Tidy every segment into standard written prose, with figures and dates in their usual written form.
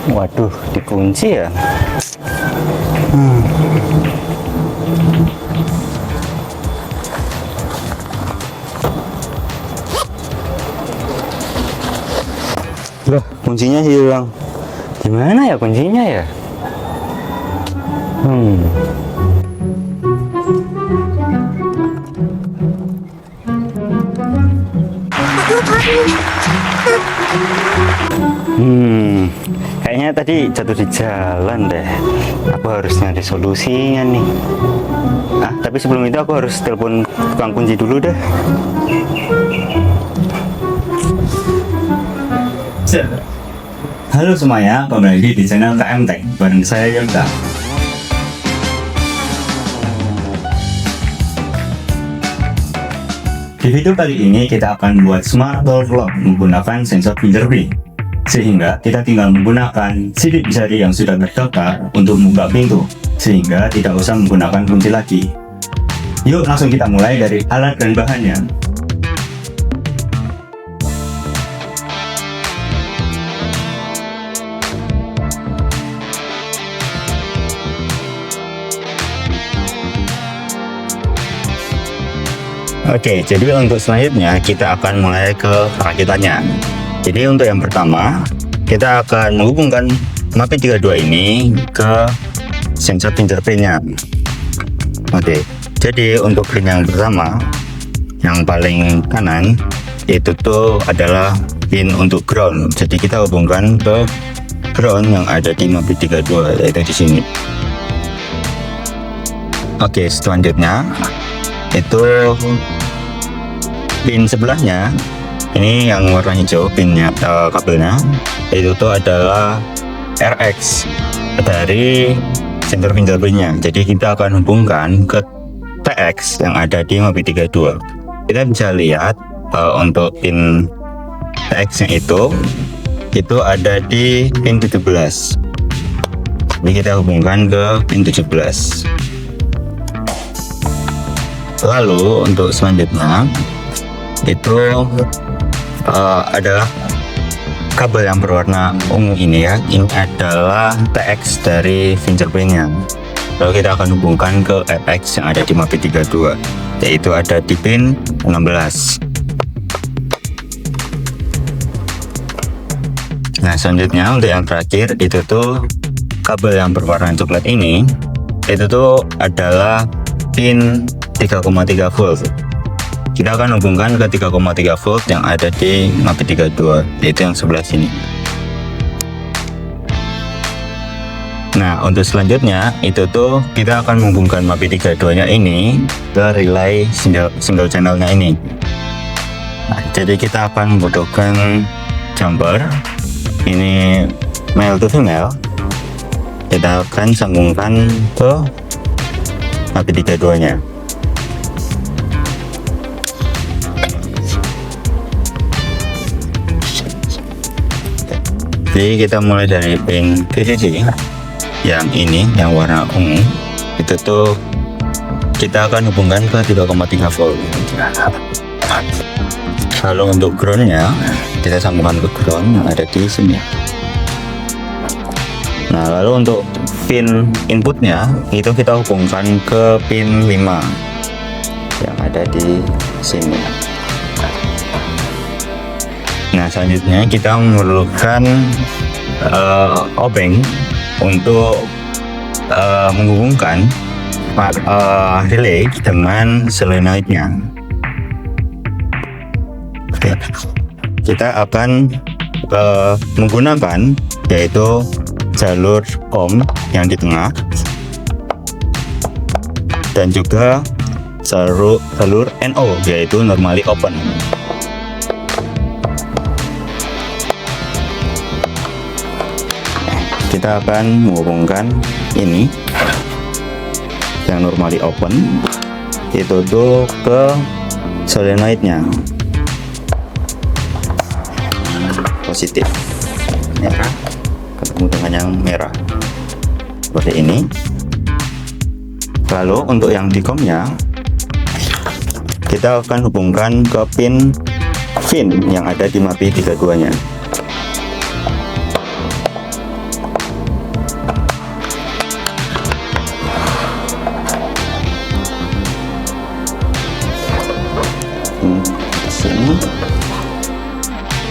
Waduh, dikunci ya. Loh, kuncinya hilang. Gimana ya kuncinya ya? Kayaknya tadi jatuh di jalan deh. Aku harus nyari solusinya nih. Tapi sebelum itu aku harus telepon tukang kunci dulu deh. Halo semuanya, kembali lagi di channel KM Tech bareng saya Yonta. Di video kali ini kita akan buat smart door lock menggunakan sensor fingerprint, sehingga kita tinggal menggunakan sidik jari yang sudah terdaftar untuk membuka pintu, sehingga tidak usah menggunakan kunci lagi. Yuk langsung kita mulai dari alat dan bahannya. Oke, jadi untuk selanjutnya kita akan mulai ke perakitannya. Jadi untuk yang pertama, kita akan menghubungkan MAPI 32 ini ke sensor fingerprintnya. Oke, jadi untuk pin yang pertama, yang paling kanan, itu tuh adalah pin untuk ground. Jadi kita hubungkan ke ground yang ada di MAPI 32, yaitu di sini. Oke, selanjutnya itu pin sebelahnya, ini yang warna hijau pinnya, kabelnya itu tuh adalah RX dari sensor fingerprintnya. Jadi kita akan hubungkan ke TX yang ada di MAPI 32. Kita bisa lihat untuk pin TX nya itu ada di pin 17. Jadi kita hubungkan ke pin 17. Lalu untuk selanjutnya itu adalah kabel yang berwarna ungu ini ya. Ini adalah TX dari fingerprintnya. Lalu kita akan hubungkan ke FX yang ada di MAPI 32, yaitu ada di pin 16. Nah selanjutnya untuk yang terakhir itu tuh kabel yang berwarna coklat ini, itu tuh adalah pin 3,3 volt. Kita akan hubungkan ke 3,3 volt yang ada di MAPI 32, yaitu yang sebelah sini. Nah untuk selanjutnya itu tuh kita akan menghubungkan MAPI 32 nya ini ke relay single channelnya ini. Nah, jadi kita akan membutuhkan jumper, ini male to female. Kita akan sambungkan ke MAPI 32 nya. Jadi kita mulai dari pin VCC yang ini, yang warna ungu, itu tuh kita akan hubungkan ke 3,3 volt. Lalu untuk groundnya kita sambungkan ke ground yang ada di sini. Nah lalu untuk pin inputnya itu kita hubungkan ke pin 5 yang ada di sini. Nah selanjutnya kita memerlukan obeng untuk menghubungkan relay dengan solenoidnya. Oke, kita akan menggunakan yaitu jalur ohm yang di tengah dan juga jalur NO yaitu normally open. Kita akan menghubungkan ini yang normally open itu tuh ke solenoidnya, positif merah ketemu dengan yang merah seperti ini. Lalu untuk yang Dicom-nya kita akan hubungkan ke pin VIN yang ada di MAPI 32 nya.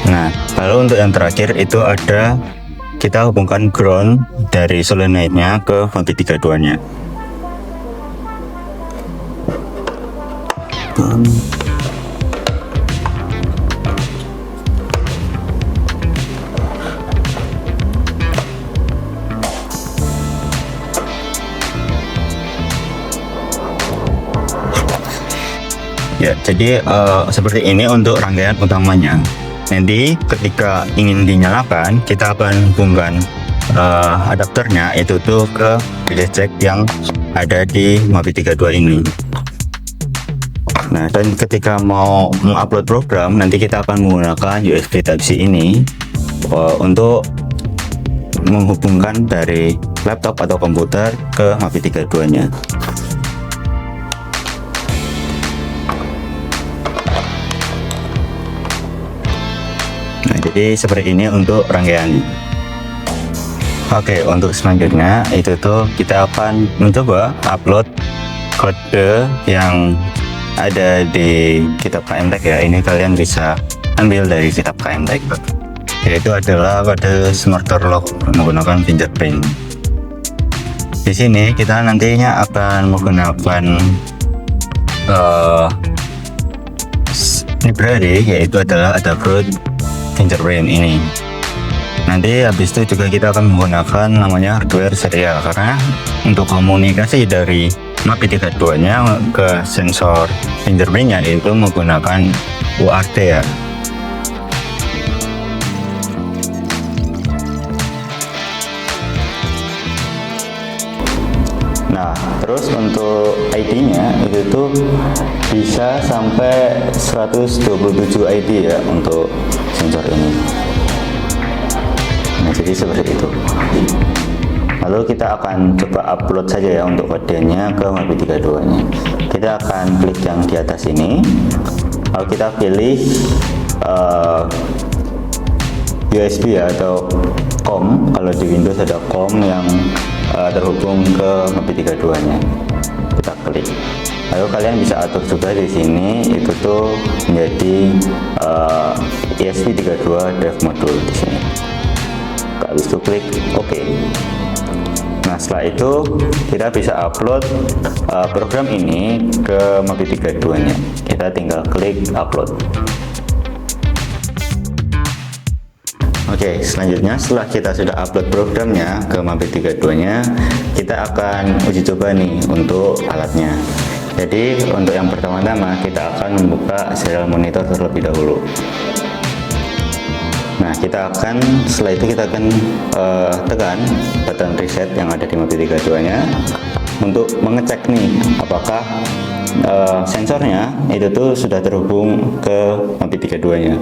Nah, lalu untuk yang terakhir itu ada kita hubungkan ground dari solenoidnya ke MAPI 32 nya. Ya, jadi seperti ini untuk rangkaian utamanya. Nanti ketika ingin dinyalakan, kita akan hubungkan adapternya itu tuh ke relay jack yang ada di MAPI 32 ini. Nah, dan ketika mau mengupload program, nanti kita akan menggunakan USB Type-C ini untuk menghubungkan dari laptop atau komputer ke MAPI 32 nya. Nah, jadi seperti ini untuk rangkaian. Oke, untuk selanjutnya itu tuh kita akan mencoba upload kode yang ada di kitab KMTech ya. Ini kalian bisa ambil dari kitab KMTech, yaitu adalah kode smart door lock menggunakan fingerprint. Di sini kita nantinya akan menggunakan library, yaitu adalah Adafruit fingerprint ini. Nanti habis itu juga kita akan menggunakan namanya hardware serial, karena untuk komunikasi dari MAPI 32 nya ke sensor fingerprintnya itu menggunakan UART ya. Nah, terus untuk ID-nya itu tuh bisa sampai 127 ID ya untuk sensor ini. Nah, jadi seperti itu. Lalu kita akan coba upload saja ya untuk kodenya ke MAPI 32 nya. Kita akan klik yang di atas ini, lalu kita pilih USB ya, atau COM. Kalau di Windows ada COM yang terhubung ke MAPI 32 nya. Kita klik. Lalu kalian bisa atur juga di sini itu tuh menjadi ESP32 Dev Module di sini. Habis itu klik OK. Nah, setelah itu kita bisa upload program ini ke MAPI 32 nya. Kita tinggal klik upload. Oke, selanjutnya setelah kita sudah upload programnya ke MAPI 32 nya, kita akan uji coba nih untuk alatnya. Jadi untuk yang pertama-tama kita akan membuka serial monitor terlebih dahulu. Nah, setelah itu kita akan tekan button reset yang ada di MAPI 32 nya untuk mengecek nih apakah sensornya itu tuh sudah terhubung ke MAPI 32 nya.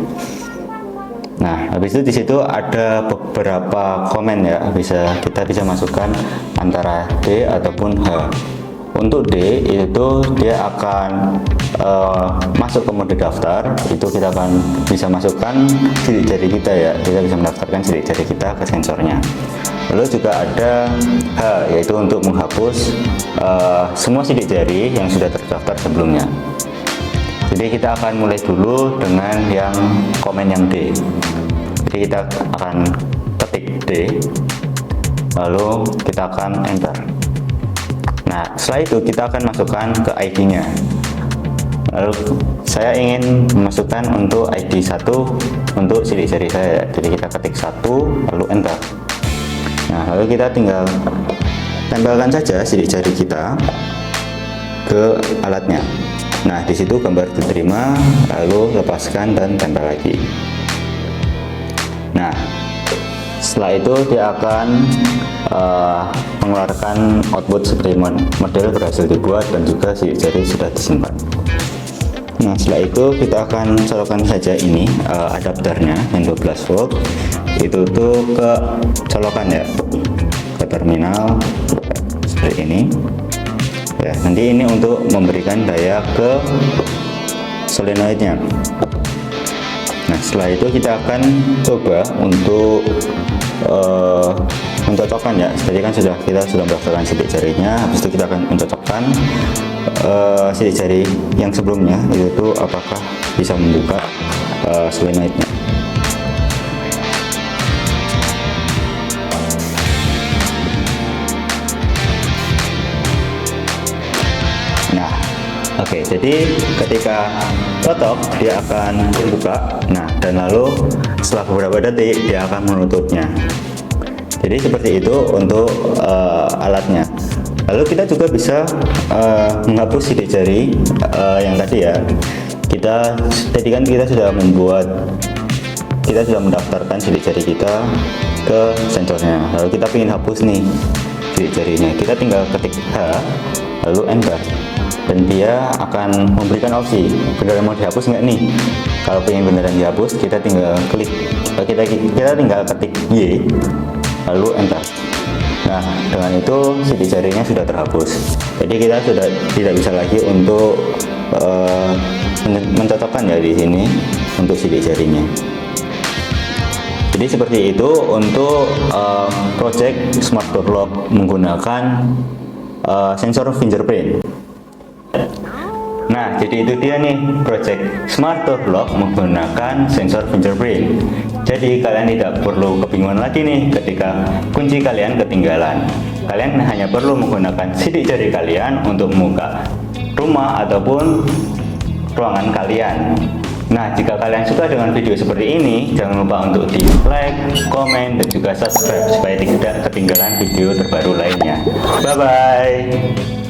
Nah, habis itu di situ ada beberapa komen ya, kita bisa masukkan antara D ataupun H. Untuk D itu dia akan masuk ke mode daftar, itu kita akan bisa masukkan sidik jari kita ya, kita bisa mendaftarkan sidik jari kita ke sensornya. Lalu juga ada H, yaitu untuk menghapus semua sidik jari yang sudah terdaftar sebelumnya. Jadi kita akan mulai dulu dengan yang komen yang D. Jadi kita akan ketik D, lalu kita akan enter. Nah, setelah itu kita akan masukkan ke ID-nya. Lalu saya ingin memasukkan untuk ID 1 untuk sidik jari saya. Jadi kita ketik 1 lalu enter. Nah, lalu kita tinggal tempelkan saja sidik jari kita ke alatnya. Nah, di situ gambar diterima, lalu lepaskan dan tempel lagi. Nah, setelah itu dia akan mengeluarkan output seperti model berhasil dibuat dan juga sidik jari sudah disimpan. Nah, setelah itu kita akan colokkan saja ini adapternya yang 12 volt itu tuh ke colokan ya, ke terminal seperti ini ya. Nanti ini untuk memberikan daya ke solenoidnya. Nah, setelah itu kita akan coba untuk mencocokkan ya. Tadi kan kita sudah mendaftarkan sidik jarinya, habis itu kita akan mencocokkan sidik jari yang sebelumnya, yaitu apakah bisa membuka solenoidnya. Oke, jadi ketika totok dia akan terbuka. Nah, dan lalu setelah beberapa detik dia akan menutupnya. Jadi seperti itu untuk alatnya. Lalu kita juga bisa menghapus sidik jari yang tadi ya. Tadi kan kita sudah mendaftarkan sidik jari kita ke sensornya. Lalu kita ingin hapus nih sidik jarinya. Kita tinggal ketik H, lalu enter, dan dia akan memberikan opsi beneran mau dihapus nggak nih. Kalau pengen beneran dihapus, kita tinggal klik, kita tinggal ketik Y, lalu enter. Nah, dengan itu sidik jarinya sudah terhapus. Jadi kita sudah tidak bisa lagi untuk mencocokkan ya di sini untuk sidik jarinya. Jadi seperti itu untuk project smart door lock menggunakan sensor fingerprint. Nah, jadi itu dia nih project smart door lock menggunakan sensor fingerprint. Jadi kalian tidak perlu kebingungan lagi nih ketika kunci kalian ketinggalan. Kalian hanya perlu menggunakan sidik jari kalian untuk membuka rumah ataupun ruangan kalian. Nah, jika kalian suka dengan video seperti ini, jangan lupa untuk di like, komen, dan juga subscribe supaya tidak ketinggalan video terbaru lainnya. Bye bye.